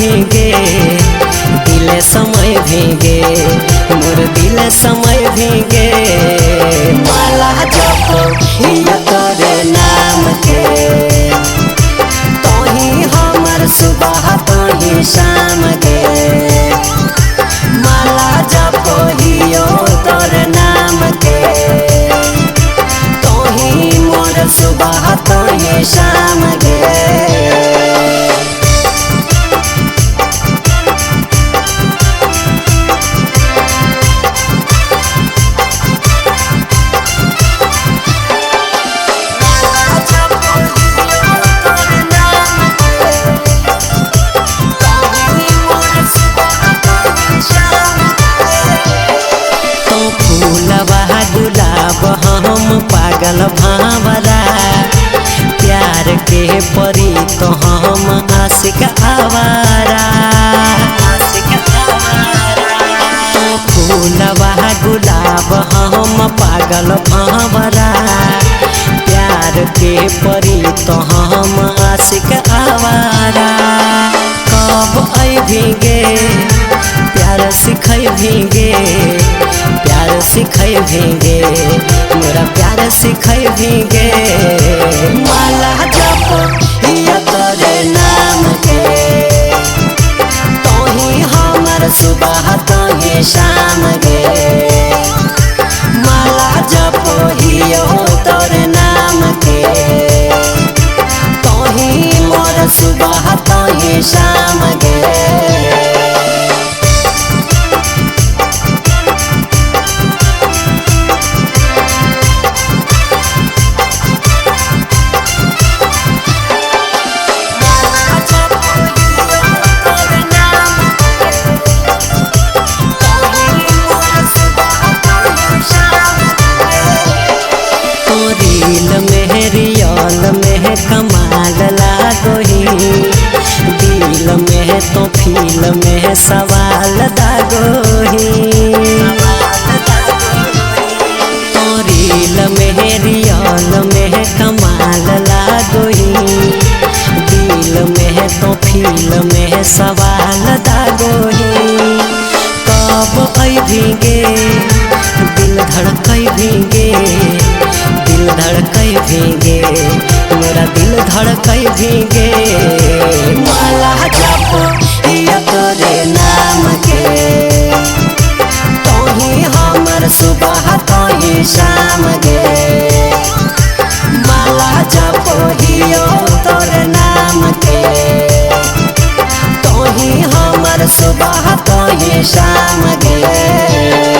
भीगे दिल समय भीगे मोर दिल समय भीगे। माला जपो हिया तोरे नाम के तोही हमर सुबह तोही शाम के। माला जपो हियो तोरे नाम के तोही मोर सुबह तोही शाम के। हम पागल भावरा प्यार के परी तो हम आशिक आवारा। फूलवा गुलाब हम पागल भावरा प्यार के परी तो हम आशिक आवारा। कब आई भीगे प्यार सिखै भीगे प्यार सिखै भीगे मोरा प्यार सिखै भीगे। माला जपो हिया तोरे नाम के तोही हमर सुबह तोही शाम गे। माला जपो हियो तोरे नाम के तोही मोर सुबह तोही शाम गे। कमाल लागोही दिल में तो फील में सवाल दागोही। रील में रियल में कमाल लागोही दिल में तो फील में सवाल दागोही। कब आई भीगे दिल धड़कै भीगे दिल धड़कै भीगे मेरा दिल धड़कै भीगे। माला जपो हिया तोरे नाम के तोही हमर सुबह तोही शाम गे। माला जपो हियो तोरे नाम के तोही हमर सुबह तोही शाम गे।